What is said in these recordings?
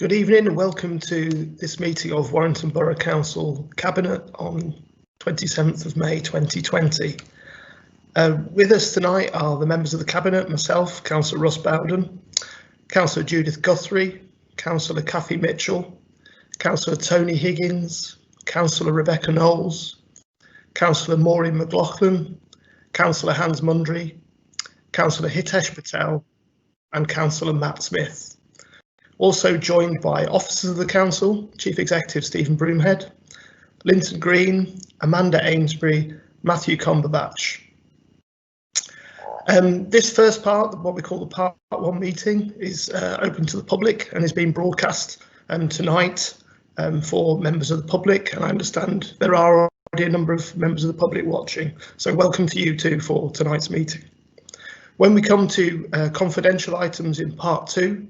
Good evening and welcome to this meeting of Warrington Borough Council Cabinet on 27th of May 2020. With us tonight are the members of the Cabinet, myself, Councillor Russ Bowden, Councillor Judith Guthrie, Councillor Cathy Mitchell, Councillor Tony Higgins, Councillor Rebecca Knowles, Councillor Maureen McLaughlin, Councillor Hans Mundry, Councillor Hitesh Patel and Councillor Matt Smith. Also joined by officers of the Council, Chief Executive Stephen Broomhead, Linton Green, Amanda Amesbury, Matthew Cumberbatch. This first part, what we call the Part 1 meeting, is open to the public and is being broadcast tonight for members of the public, and I understand there are already a number of members of the public watching, so welcome to you too for tonight's meeting. When we come to confidential items in Part 2,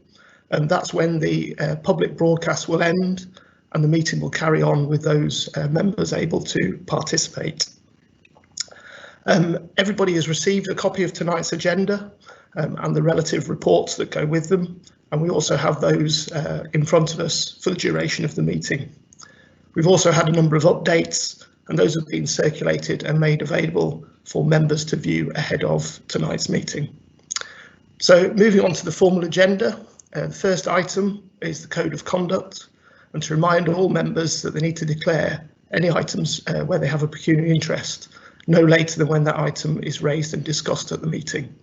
that's when the public broadcast will end and the meeting will carry on with those members able to participate. Everybody has received a copy of tonight's agenda and the relative reports that go with them, and we also have those in front of us for the duration of the meeting. We've also had a number of updates, and those have been circulated and made available for members to view ahead of tonight's meeting. So moving on to the formal agenda. The first item is the Code of Conduct, and to remind all members that they need to declare any items where they have a pecuniary interest no later than when that item is raised and discussed at the meeting.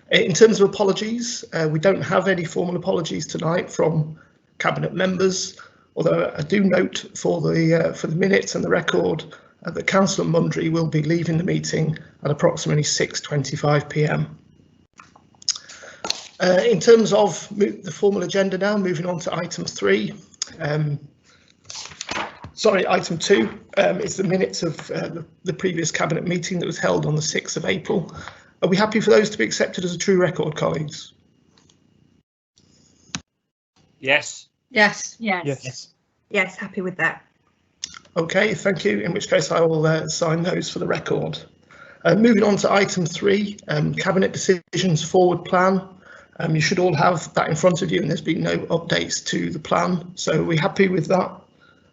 In terms of apologies, we don't have any formal apologies tonight from Cabinet members, although I do note for the minutes and the record that Councillor Mundry will be leaving the meeting at approximately 6:25 p.m. In terms of the formal agenda now, moving on to item 3. Item 2 is the minutes of the previous Cabinet meeting that was held on the 6th of April. Are we happy for those to be accepted as a true record, colleagues? Yes. Yes. Yes. Yes. Yes, happy with that. OK, thank you, in which case I will sign those for the record. Moving on to item 3, Cabinet Decisions Forward Plan. You should all have that in front of you, and there's been no updates to the plan. So are we happy with that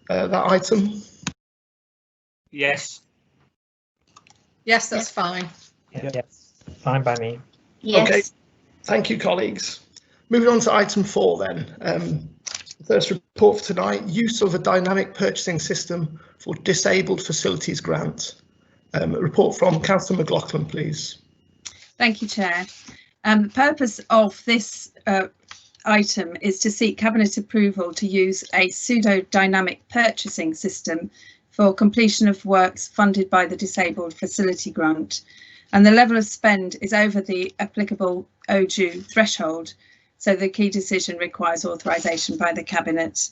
item? Yes. Yes, that's fine. Yes, fine by me. Yes. OK, thank you, colleagues. Moving on to item 4 then. First report for tonight, use of a dynamic purchasing system for disabled facilities grant. A report from Councillor McLaughlin, please. Thank you, Chair. The purpose of this item is to seek Cabinet approval to use a pseudo-dynamic purchasing system for completion of works funded by the Disabled Facility Grant, and the level of spend is over the applicable overdue threshold, so the key decision requires authorisation by the Cabinet.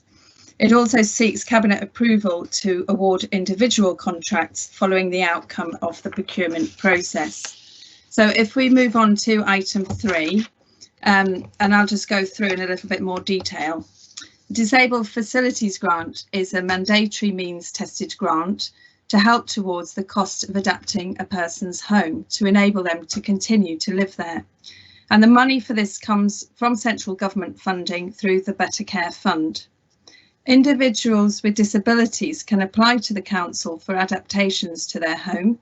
It also seeks Cabinet approval to award individual contracts following the outcome of the procurement process. So if we move on to item 3, and I'll just go through in a little bit more detail. Disabled Facilities Grant is a mandatory means tested grant to help towards the cost of adapting a person's home to enable them to continue to live there. And the money for this comes from central government funding through the Better Care Fund. Individuals with disabilities can apply to the council for adaptations to their home,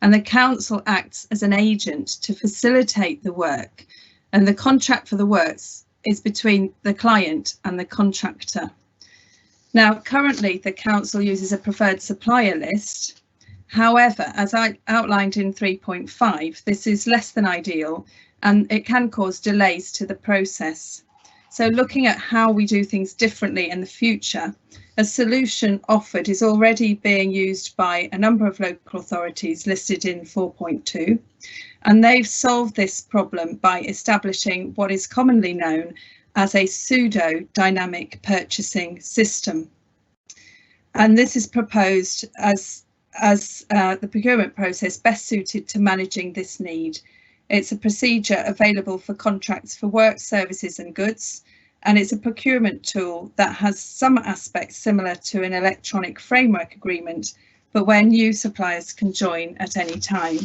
and the council acts as an agent to facilitate the work, and the contract for the works is between the client and the contractor. Now, currently the council uses a preferred supplier list. However, as I outlined in 3.5, this is less than ideal and it can cause delays to the process. So looking at how we do things differently in the future, a solution offered is already being used by a number of local authorities listed in 4.2, and they've solved this problem by establishing what is commonly known as a pseudo-dynamic purchasing system. And this is proposed as the procurement process best suited to managing this need. It's a procedure available for contracts for work, services and goods, and it's a procurement tool that has some aspects similar to an electronic framework agreement, but where new suppliers can join at any time.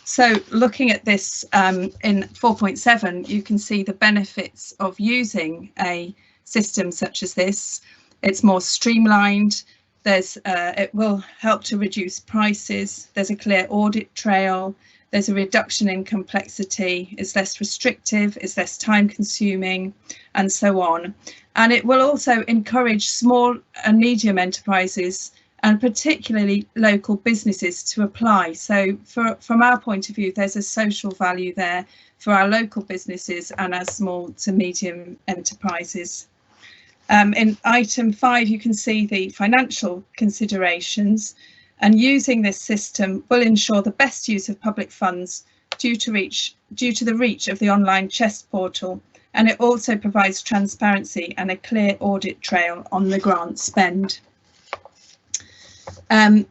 So looking at this in 4.7, you can see the benefits of using a system such as this. It's more streamlined. It will help to reduce prices. There's a clear audit trail. There's a reduction in complexity. It's less restrictive. It's less time consuming, and so on. And it will also encourage small and medium enterprises and particularly local businesses to apply. So from our point of view, there's a social value there for our local businesses and our small to medium enterprises. In item 5, you can see the financial considerations, and using this system will ensure the best use of public funds due to the reach of the online CHESS portal, and it also provides transparency and a clear audit trail on the grant spend. In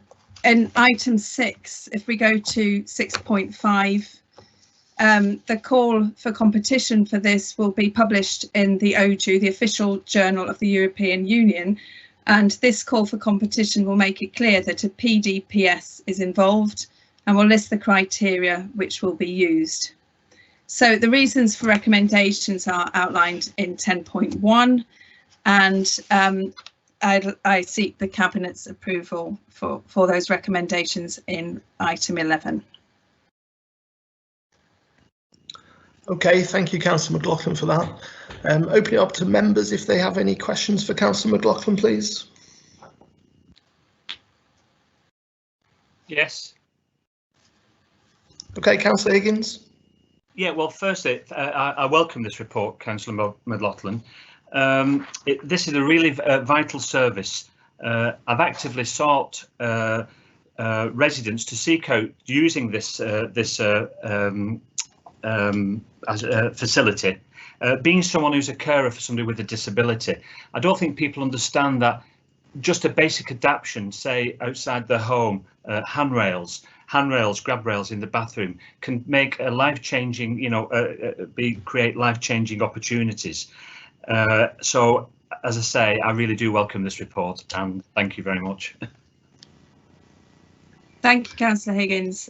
item 6, if we go to 6.5, the call for competition for this will be published in the OJEU, the official journal of the European Union, and this call for competition will make it clear that a PDPS is involved and will list the criteria which will be used. So the reasons for recommendations are outlined in 10.1, and I seek the Cabinet's approval for those recommendations in item 11. Okay, thank you, Councillor McLaughlin, for that. Opening up to members if they have any questions for Councillor McLaughlin, please. Yes. Okay, Councillor Higgins. Yeah, well, firstly, I welcome this report, Councillor McLaughlin. This is a really vital service. I've actively sought residents to seek out using this as a facility. Being someone who's a carer for somebody with a disability, I don't think people understand that just a basic adaptation, say outside the home, handrails, grab rails in the bathroom, can make a life-changing, create life-changing opportunities. So, as I say, I really do welcome this report, and thank you very much. Thank you, Councillor Higgins.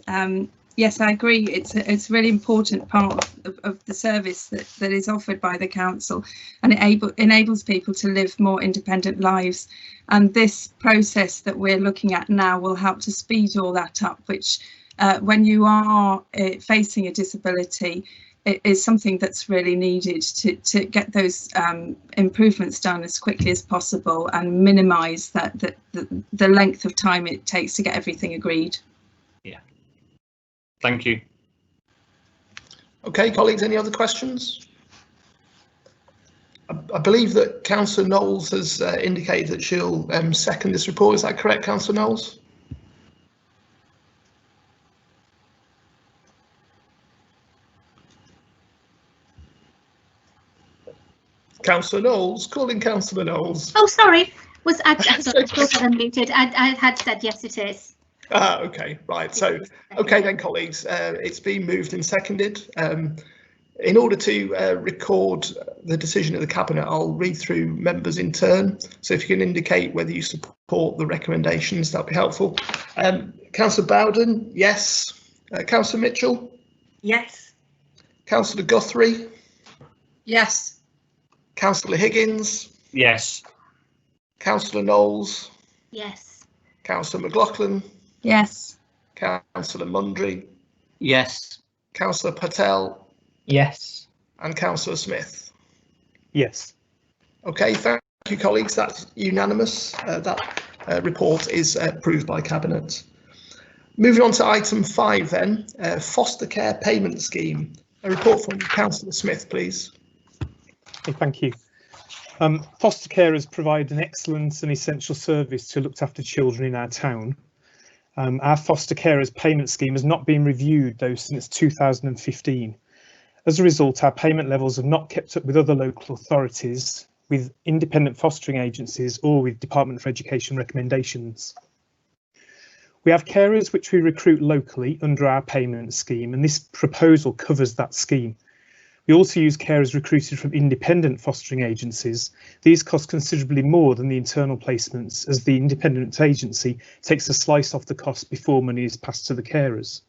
Yes, I agree. It's a really important part of the service that is offered by the council, and it enables people to live more independent lives. And this process that we're looking at now will help to speed all that up, which when you are facing a disability, it is something that's really needed to get those improvements done as quickly as possible and minimise the length of time it takes to get everything agreed. Yeah. Thank you. Okay, colleagues, any other questions? I believe that Councillor Knowles has indicated that she'll second this report. Is that correct, Councillor Knowles? Councillor Knowles, calling Councillor Knowles. Oh, sorry. I thought I unmuted. I had said yes, it is. Okay, right. So, okay then, colleagues, it's been moved and seconded. In order to record the decision of the Cabinet, I'll read through members in turn. So if you can indicate whether you support the recommendations, that'd be helpful. Councillor Bowden, yes. Councillor Mitchell? Yes. Councillor Guthrie? Yes. Councillor Higgins? Yes. Councillor Knowles? Yes. Councillor McLaughlin? Yes. Councillor Mundry? Yes. Councillor Patel? Yes. And Councillor Smith? Yes. Okay, thank you, colleagues. That's unanimous. That report is approved by Cabinet. Moving on to item 5 then, foster care payment scheme. A report from Councillor Smith, please. Okay, thank you. Foster carers provide an excellent and essential service to look after children in our town. Our foster carers payment scheme has not been reviewed though since 2015. As a result, our payment levels have not kept up with other local authorities, with independent fostering agencies or with Department for Education recommendations. We have carers which we recruit locally under our payment scheme, and this proposal covers that scheme. We also use carers recruited from independent fostering agencies. These cost considerably more than the internal placements, as the independent agency takes a slice off the cost before money is passed to the carers.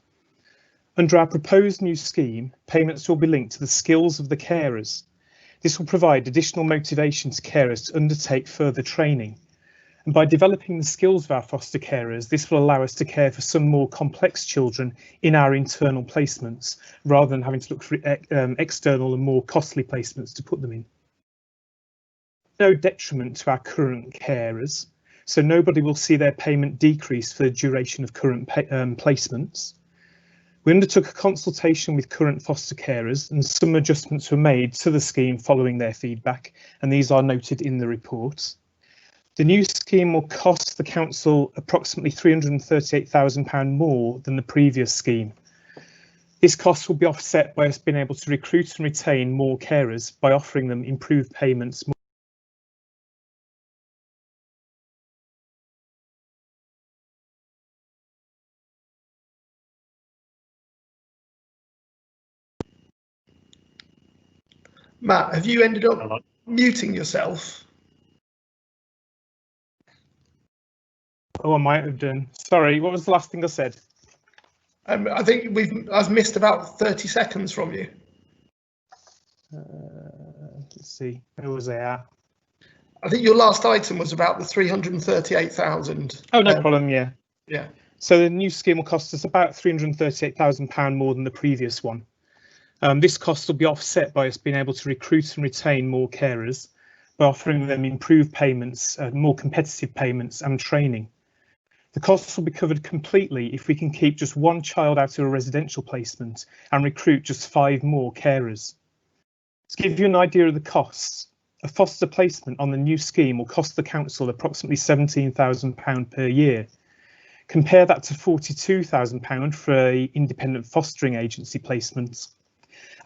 Under our proposed new scheme, payments will be linked to the skills of the carers. This will provide additional motivation to carers to undertake further training. And by developing the skills of our foster carers, this will allow us to care for some more complex children in our internal placements, rather than having to look for external and more costly placements to put them in. No detriment to our current carers, so nobody will see their payment decrease for the duration of current placements. We undertook a consultation with current foster carers and some adjustments were made to the scheme following their feedback, and these are noted in the report. The new scheme will cost the council approximately £338,000 more than the previous scheme. This cost will be offset by us being able to recruit and retain more carers by offering them improved payments. Matt, have you ended up muting yourself? Oh, I might have done. Sorry, what was the last thing I said? I think I've missed about 30 seconds from you. Let's see, where was I at? I think your last item was about the 338,000. Oh, no problem, yeah. Yeah. So the new scheme will cost us about £338,000 more than the previous one. This cost will be offset by us being able to recruit and retain more carers by offering them improved payments, more competitive payments and training. The costs will be covered completely if we can keep just one child out of a residential placement and recruit just 5 more carers. To give you an idea of the costs, a foster placement on the new scheme will cost the council approximately £17,000 per year. Compare that to £42,000 for an independent fostering agency placement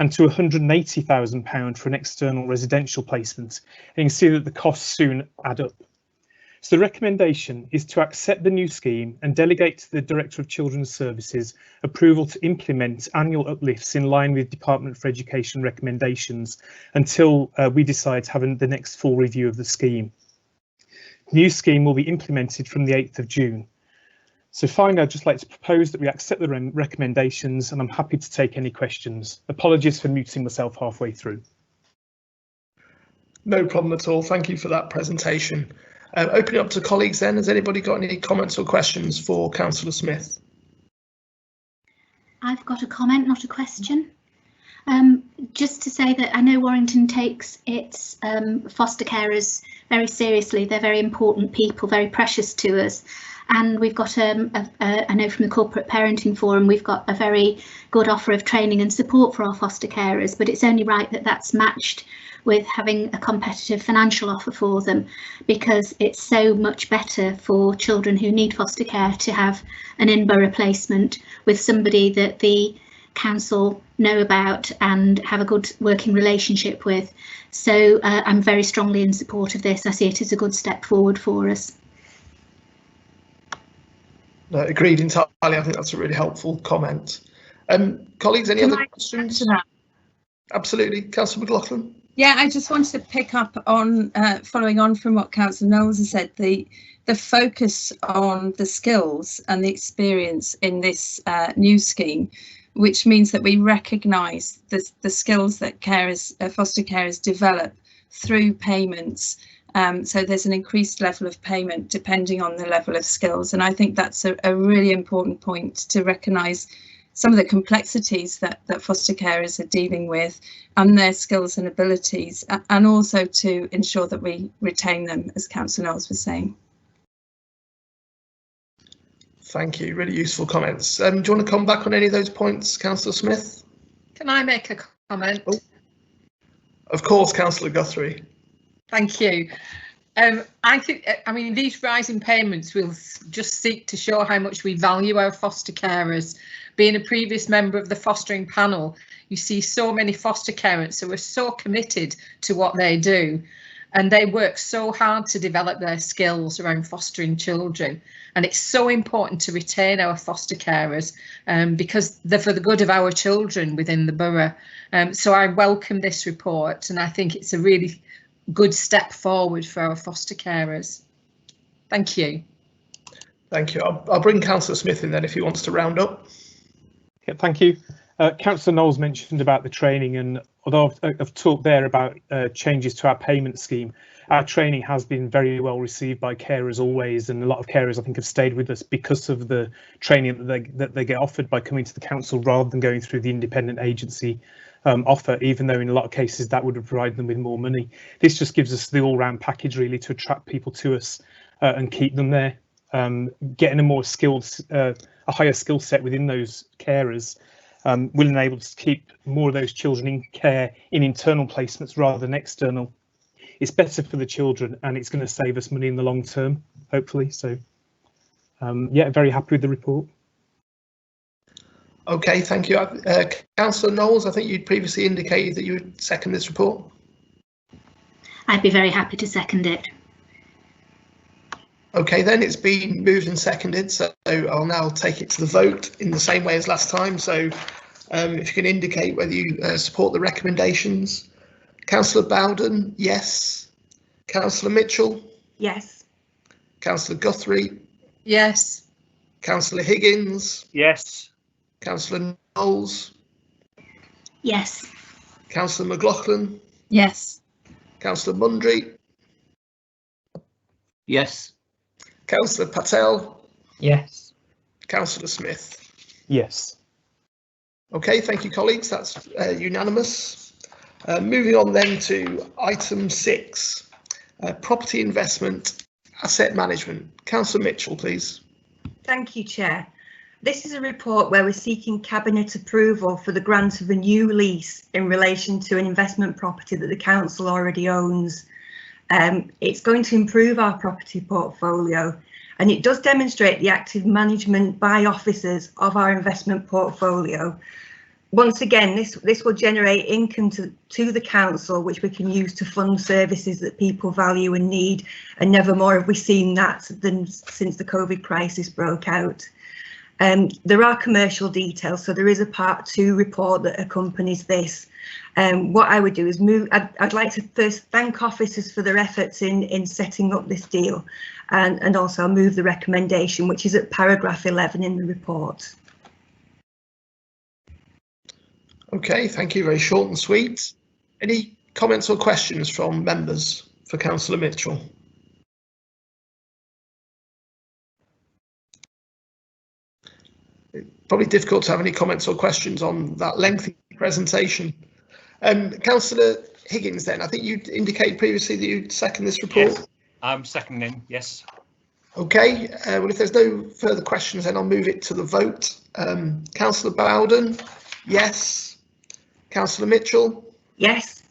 and to £180,000 for an external residential placement. And you can see that the costs soon add up. So the recommendation is to accept the new scheme and delegate to the Director of Children's Services approval to implement annual uplifts in line with Department for Education recommendations until we decide to have the next full review of the scheme. The new scheme will be implemented from the 8th of June. So finally, I'd just like to propose that we accept the recommendations, and I'm happy to take any questions. Apologies for muting myself halfway through. No problem at all. Thank you for that presentation. Opening up to colleagues then, has anybody got any comments or questions for Councillor Smith? I've got a comment, not a question. Just to say that I know Warrington takes its foster carers very seriously. They're very important people, very precious to us. And we've got, I know from the Corporate Parenting Forum, we've got a very good offer of training and support for our foster carers, but it's only right that that's matched with having a competitive financial offer for them, because it's so much better for children who need foster care to have an in-borough placement with somebody that the council know about and have a good working relationship with. So I'm very strongly in support of this. I see it as a good step forward for us. No, agreed entirely. I think that's a really helpful comment. Colleagues, any other questions? Absolutely. Councillor McLaughlin. Yeah, I just wanted to pick up on following on from what Councillor Knowles has said, the focus on the skills and the experience in this new scheme, which means that we recognise the skills that carers, foster carers develop through payments. So there's an increased level of payment depending on the level of skills. And I think that's a really important point to recognise some of the complexities that foster carers are dealing with and their skills and abilities, and also to ensure that we retain them, as Councillor Knowles was saying. Thank you, really useful comments. Do you want to come back on any of those points, Councillor Smith? Can I make a comment? Oh, of course, Councillor Guthrie. Thank you. I mean, these rising payments will just seek to show how much we value our foster carers. Being a previous member of the fostering panel, you see so many foster carers who are so committed to what they do, and they work so hard to develop their skills around fostering children. And it's so important to retain our foster carers because they're for the good of our children within the borough. So I welcome this report, and I think it's a really good step forward for our foster carers. Thank you. Thank you. I'll bring Councillor Smith in then if he wants to round up. Yeah, thank you. Councillor Knowles mentioned about the training, and although I've talked there about changes to our payment scheme, our training has been very well received by carers always, and a lot of carers I think have stayed with us because of the training that they get offered by coming to the council rather than going through the independent agency offer, even though in a lot of cases that would have provided them with more money. This just gives us the all-round package really to attract people to us and keep them there. Getting a more skilled, a higher skill set within those carers will enable us to keep more of those children in care in internal placements rather than external. It's better for the children and it's going to save us money in the long term, hopefully. So, yeah, very happy with the report. OK, thank you. Councillor Knowles, I think you'd previously indicated that you would second this report. I'd be very happy to second it. OK, then it's been moved and seconded, so I'll now take it to the vote in the same way as last time. So if you can indicate whether you support the recommendations. Councillor Bowden, yes. Councillor Mitchell? Yes. Councillor Guthrie? Yes. Councillor Higgins? Yes. Councillor Knowles? Yes. Councillor McLaughlin? Yes. Councillor Mundry? Yes. Councillor Patel? Yes. Councillor Smith? Yes. OK, thank you, colleagues. That's unanimous. Moving on then to item 6, property investment, asset management. Councillor Mitchell, please. Thank you, Chair. This is a report where we're seeking Cabinet approval for the grant of a new lease in relation to an investment property that the council already owns. It's going to improve our property portfolio, and it does demonstrate the active management by officers of our investment portfolio. Once again, this will generate income to the council, which we can use to fund services that people value and need, and never more have we seen that than since the COVID crisis broke out. There are commercial details, so there is a Part 2 report that accompanies this. What I would do is I'd like to first thank officers for their efforts in setting up this deal, and also I'll move the recommendation, which is at paragraph 11 in the report. OK, thank you. Very short and sweet. Any comments or questions from members for Councillor Mitchell? Probably difficult to have any comments or questions on that lengthy presentation. Councillor Higgins, then, I think you indicated previously that you'd second this report. Yes, I'm seconding, yes. OK, well, if there's no further questions, then I'll move it to the vote. Councillor Bowden, yes. Councillor Mitchell? Yes.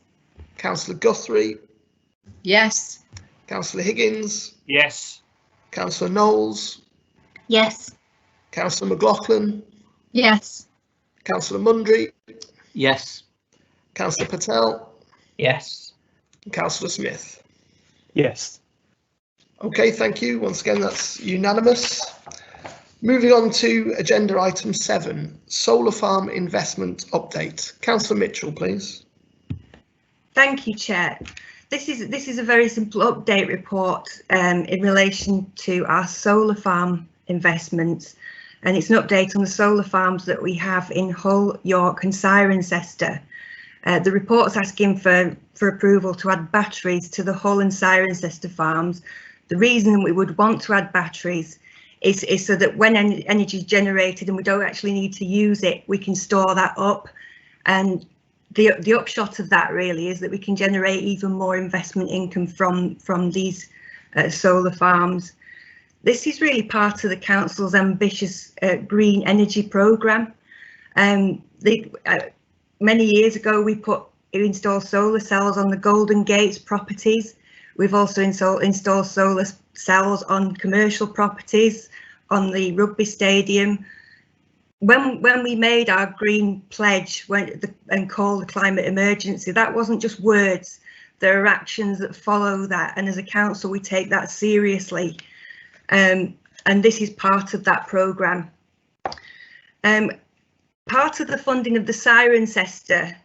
Councillor Guthrie? Yes. Councillor Higgins? Yes. Councillor Knowles? Yes. Councillor McLaughlin? Yes. Councillor Mundry? Yes. Councillor Patel? Yes. And Councillor Smith? Yes. OK, thank you. Once again, that's unanimous. Moving on to agenda item 7, solar farm investment update. Councillor Mitchell, please. Thank you, Chair. This is a very simple update report in relation to our solar farm investments, and it's an update on the solar farms that we have in Hull, York and Cirencester. The report's asking for approval to add batteries to the Hull and Cirencester farms. The reason we would want to add batteries is so that when energy is generated and we don't actually need to use it, we can store that up. And the upshot of that really is that we can generate even more investment income from these solar farms. This is really part of the council's ambitious green energy programme. Many years ago we installed solar cells on the Golden Gates properties. We've also installed solar cells on commercial properties, on the rugby stadium. When we made our green pledge and called the climate emergency, that wasn't just words. There are actions that follow that, and as a council we take that seriously. And this is part of that programme. Part of the funding of the Cirencester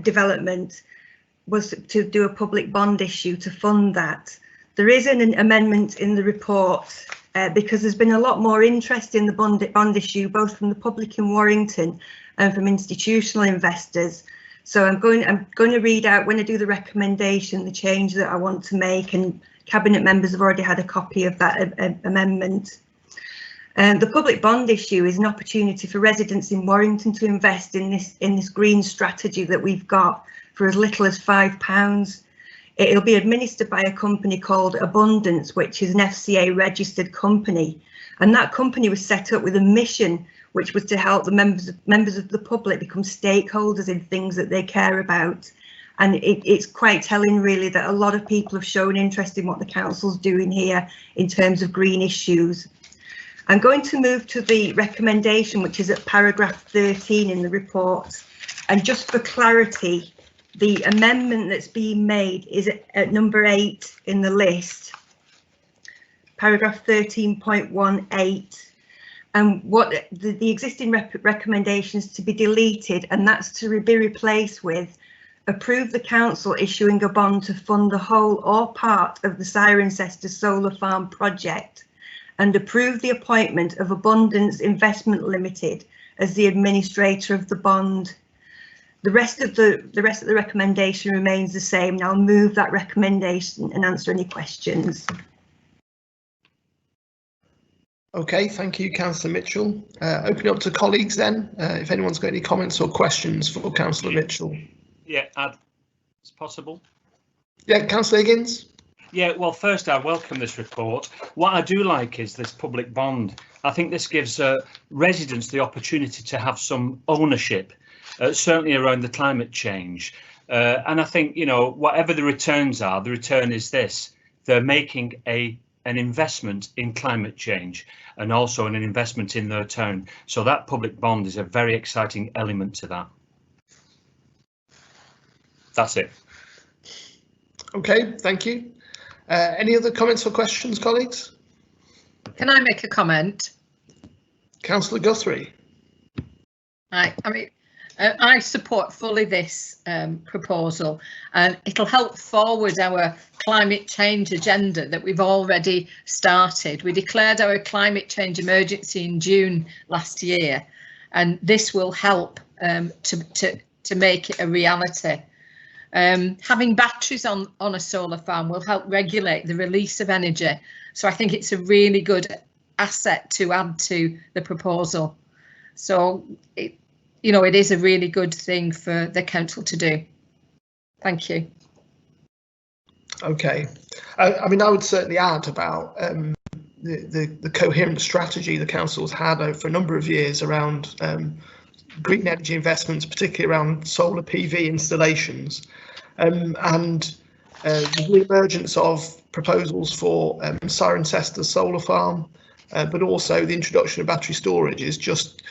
development was to do a public bond issue to fund that. There is an amendment in the report because there's been a lot more interest in the bond issue, both from the public in Warrington and from institutional investors. So I'm going to read out, when I do the recommendation, the change that I want to make, and Cabinet members have already had a copy of that amendment. The public bond issue is an opportunity for residents in Warrington to invest in this green strategy that we've got for as little as £5. It'll be administered by a company called Abundance, which is an FCA registered company, and that company was set up with a mission which was to help the members of the public become stakeholders in things that they care about. And it's quite telling, really, that a lot of people have shown interest in what the council's doing here in terms of green issues. I'm going to move to the recommendation, which is at paragraph 13 in the report. And just for clarity, the amendment that's being made is at number 8 in the list, paragraph 13.18. And what the existing recommendations to be deleted, and that's to be replaced with: approve the council issuing a bond to fund the whole or part of the Cirencester solar farm project, and approve the appointment of Abundance Investment Limited as the administrator of the bond. The rest of the recommendation remains the same, and I'll move that recommendation and answer any questions. Okay, thank you, Councillor Mitchell. Opening up to colleagues then, if anyone's got any comments or questions for Councillor Mitchell. Yeah, it's possible. Yeah, Councillor Higgins. Yeah, well, first, I welcome this report. What I do like is this public bond. I think this gives residents the opportunity to have some ownership, certainly around the climate change. And I think, you know, whatever the returns are, the return is this: they're making an investment in climate change and also an investment in their town. So that public bond is a very exciting element to that. That's it. Okay, thank you. Any other comments or questions, colleagues? Can I make a comment? Councillor Guthrie. I support fully this proposal, and it'll help forward our climate change agenda that we've already started. We declared our climate change emergency in June last year, and this will help to make it a reality. Having batteries on a solar farm will help regulate the release of energy, so I think it's a really good asset to add to the proposal. So it is a really good thing for the council to do. Thank you. Okay, I mean, I would certainly add about the coherent strategy the council's had for a number of years around green energy investments, particularly around solar PV installations, and the re-emergence of proposals for Cirencester solar farm, but also the introduction of battery storage is just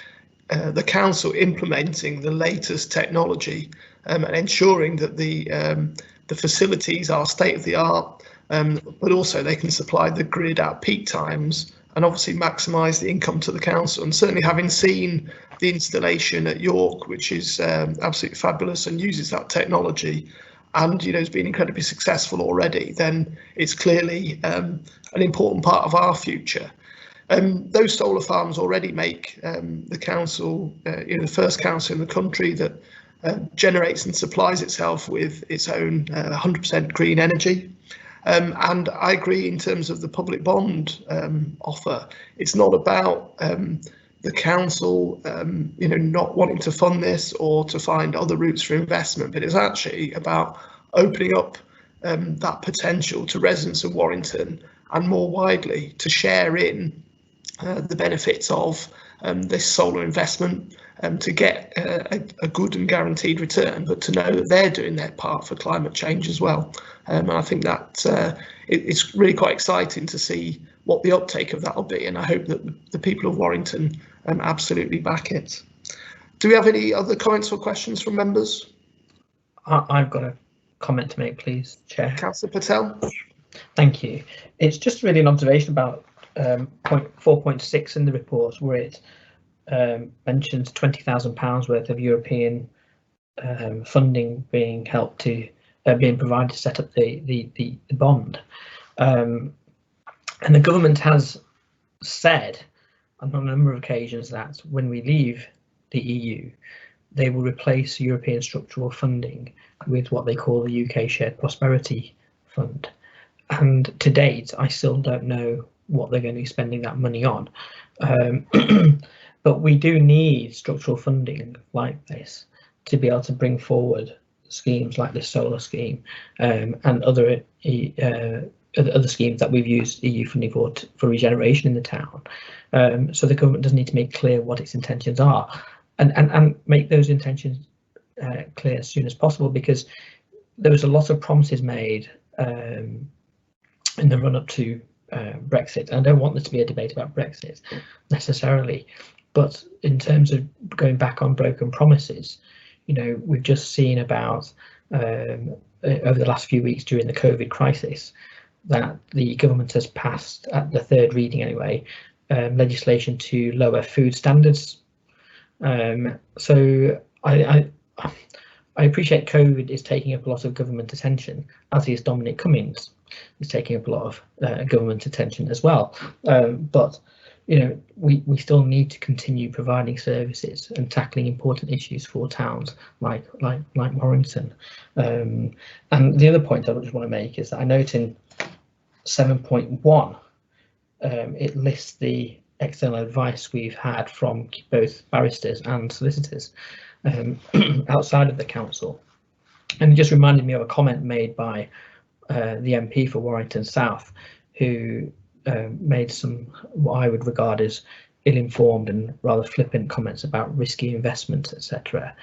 the council implementing the latest technology and ensuring that the facilities are state of the art, but also they can supply the grid at peak times and obviously maximise the income to the council. And certainly, having seen the installation at York, which is absolutely fabulous and uses that technology, and has been incredibly successful already, then it's clearly an important part of our future. Those solar farms already make the council, the first council in the country that generates and supplies itself with its own 100% green energy. And I agree in terms of the public bond offer. It's not about the council, not wanting to fund this or to find other routes for investment, but it's actually about opening up that potential to residents of Warrington and more widely to share in the benefits of this solar investment, to get a good and guaranteed return, but to know that they're doing their part for climate change as well. And I think that it's really quite exciting to see what the uptake of that will be, and I hope that the people of Warrington absolutely back it. Do we have any other comments or questions from members? I've got a comment to make, please, Chair. Councillor Patel. Thank you. It's just really an observation about point 4.6 in the report, where it mentions £20,000 worth of European funding being helped to being provided to set up the bond, and the government has said on a number of occasions that when we leave the EU, they will replace European structural funding with what they call the UK Shared Prosperity Fund. And to date, I still don't know what they're going to be spending that money on. But we do need structural funding like this to be able to bring forward schemes like the solar scheme and other schemes that we've used EU funding for regeneration in the town. So the government does need to make clear what its intentions are and make those intentions clear as soon as possible, because there was a lot of promises made in the run-up to Brexit. I don't want this to be a debate about Brexit necessarily, but in terms of going back on broken promises, you know, we've just seen about over the last few weeks during the COVID crisis that the government has passed, at the third reading anyway, legislation to lower food standards. So I appreciate COVID is taking up a lot of government attention, as is Dominic Cummings is taking up a lot of government attention as well. But you know, we still need to continue providing services and tackling important issues for towns like Warrington. And the other point I just want to make is that I note in 7.1 it lists the external advice we've had from both barristers and solicitors outside of the council, and it just reminded me of a comment made by the MP for Warrington South, who made some what I would regard as ill-informed and rather flippant comments about risky investments, etc.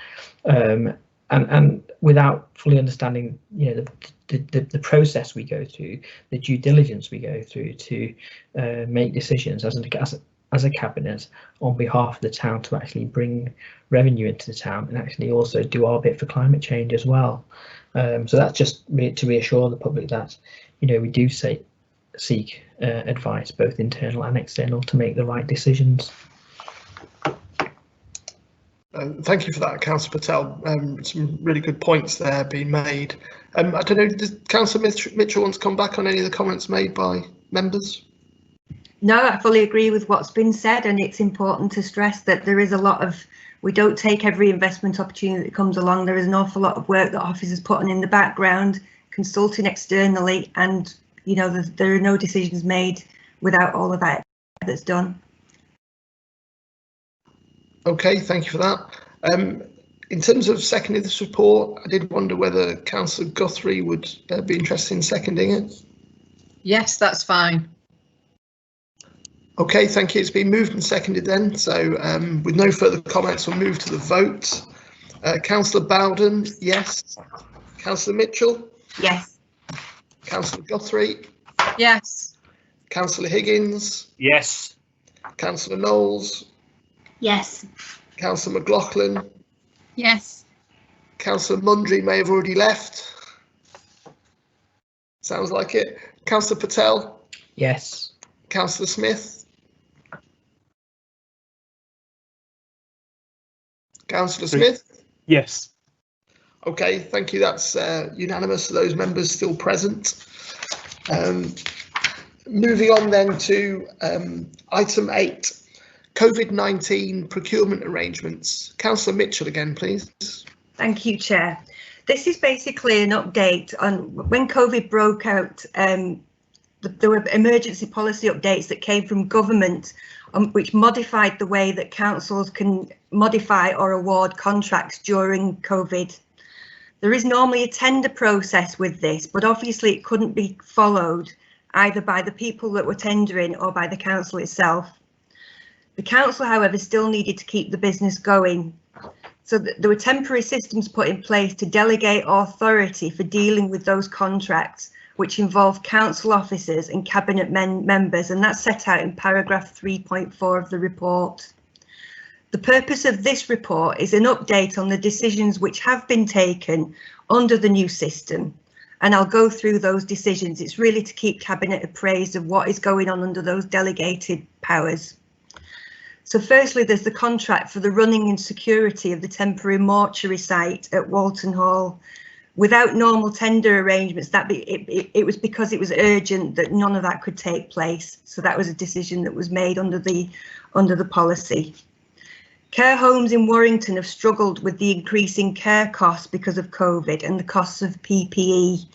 And without fully understanding, you know, the process we go through, the due diligence we go through to make decisions as a cabinet on behalf of the town to actually bring revenue into the town and actually also do our bit for climate change as well. So that's just to reassure the public that, you know, we do seek advice, both internal and external, to make the right decisions. Thank you for that, Councillor Patel. Some really good points there being made. I don't know, does Councillor Mitchell want to come back on any of the comments made by members? No, I fully agree with what's been said, and it's important to stress that there is a lot of, we don't take every investment opportunity that comes along. There is an awful lot of work that officers put on in the background, consulting externally, and you know, there are no decisions made without all of that that's done. Okay, thank you for that. In terms of seconding this report, I did wonder whether Councillor Guthrie would be interested in seconding it. Yes, that's fine. Okay, thank you. It's been moved and seconded then. So with no further comments, we'll move to the vote. Councillor Bowden, yes. Councillor Mitchell? Yes. Councillor Guthrie? Yes. Councillor Higgins? Yes. Councillor Knowles? Yes. Councillor McLaughlin? Yes. Councillor Mundry may have already left. Sounds like it. Councillor Patel? Yes. Councillor Smith? Councillor Smith? Yes. Okay, thank you. That's unanimous. Those members still present. Moving on then to item 8, COVID-19 procurement arrangements. Councillor Mitchell again, please. Thank you, Chair. This is basically an update on when COVID broke out. There were emergency policy updates that came from government which modified the way that councils can modify or award contracts during COVID. There is normally a tender process with this, but obviously it couldn't be followed either by the people that were tendering or by the council itself. The council, however, still needed to keep the business going. So there were temporary systems put in place to delegate authority for dealing with those contracts, which involve council officers and cabinet members, and that's set out in paragraph 3.4 of the report. The purpose of this report is an update on the decisions which have been taken under the new system, and I'll go through those decisions. It's really to keep cabinet appraised of what is going on under those delegated powers. So firstly, there's the contract for the running and security of the temporary mortuary site at Walton Hall, Without normal tender arrangements, it was because it was urgent that none of that could take place. So that was a decision that was made under the policy. Care homes in Warrington have struggled with the increasing care costs because of COVID and the costs of PPE,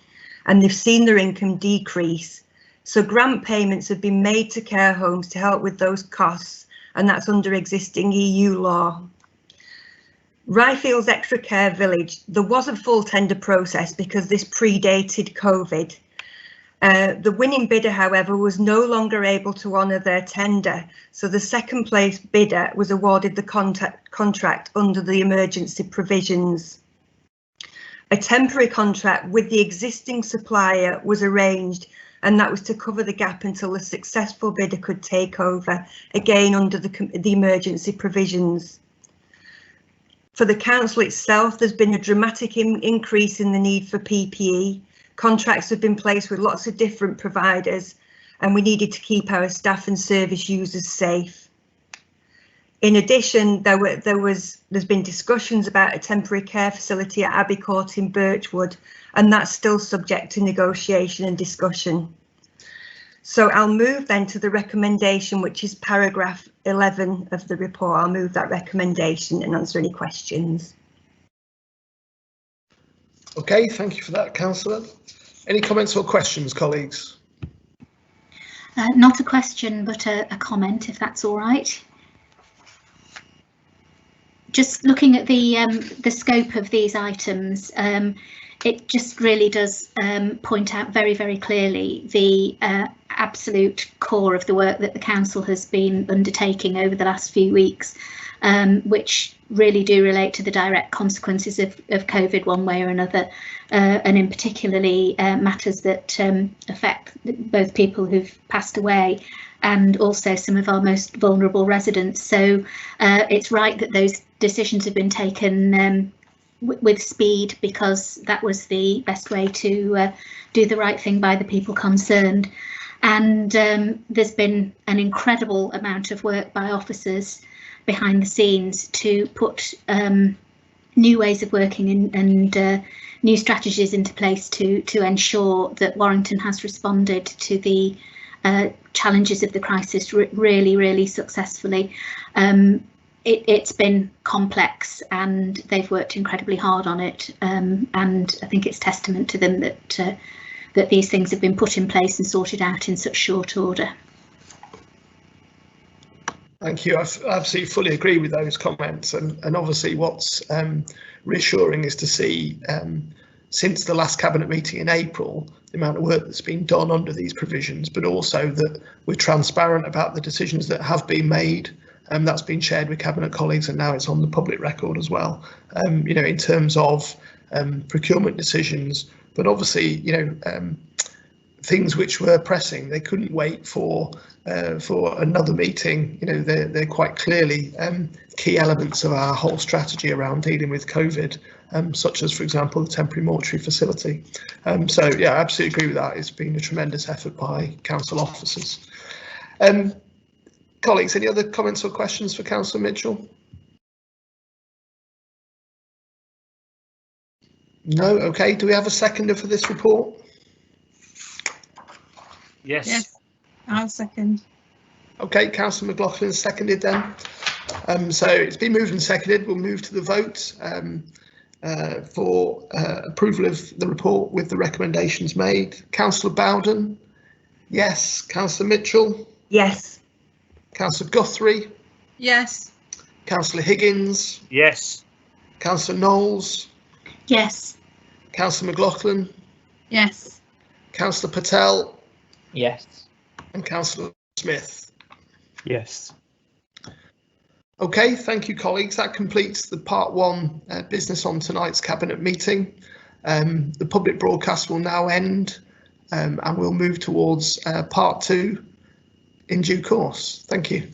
and they've seen their income decrease. So grant payments have been made to care homes to help with those costs, and that's under existing EU law. Ryfields Extra Care Village, there was a full tender process because this predated COVID. The winning bidder, however, was no longer able to honour their tender, so the second place bidder was awarded the contract under the emergency provisions. A temporary contract with the existing supplier was arranged, and that was to cover the gap until the successful bidder could take over, again under the emergency provisions. For the council itself, there's been a dramatic increase in the need for PPE. Contracts have been placed with lots of different providers, and we needed to keep our staff and service users safe. In addition, there's been discussions about a temporary care facility at Abbey Court in Birchwood, and that's still subject to negotiation and discussion. So I'll move then to the recommendation, which is paragraph 11 of the report. I'll move that recommendation and answer any questions. Okay, thank you for that, Councillor. Any comments or questions, colleagues? Not a question, but a comment, if that's all right. Just looking at the scope of these items, it just really does point out very, very clearly the absolute core of the work that the council has been undertaking over the last few weeks, which really do relate to the direct consequences of COVID one way or another, and in particularly matters that affect both people who've passed away and also some of our most vulnerable residents. So it's right that those decisions have been taken with speed, because that was the best way to do the right thing by the people concerned. And there's been an incredible amount of work by officers behind the scenes to put new ways of working and new strategies into place to ensure that Warrington has responded to the challenges of the crisis really, really successfully. It's been complex, and they've worked incredibly hard on it, and I think it's testament to them that these things have been put in place and sorted out in such short order. Thank you. I absolutely fully agree with those comments, and obviously what's reassuring is to see since the last cabinet meeting in April, the amount of work that's been done under these provisions, but also that we're transparent about the decisions that have been made. That's been shared with cabinet colleagues, and now it's on the public record as well. You know, in terms of procurement decisions, but obviously, you know, things which were pressing, they couldn't wait for another meeting. You know, they're quite clearly key elements of our whole strategy around dealing with COVID, such as, for example, the temporary mortuary facility. So yeah, I absolutely agree with that. It's been a tremendous effort by council officers. Colleagues, any other comments or questions for Councillor Mitchell? No? Okay. Do we have a seconder for this report? Yes. Yes, I'll second. Okay, Councillor McLaughlin seconded then. So it's been moved and seconded. We'll move to the vote for approval of the report with the recommendations made. Councillor Bowden? Yes. Councillor Mitchell? Yes. Councillor Guthrie? Yes. Councillor Higgins? Yes. Councillor Knowles? Yes. Councillor McLaughlin? Yes. Councillor Patel? Yes. And Councillor Smith? Yes. Okay, thank you, colleagues. That completes the part one business on tonight's cabinet meeting. The public broadcast will now end, and we'll move towards part two in due course. Thank you.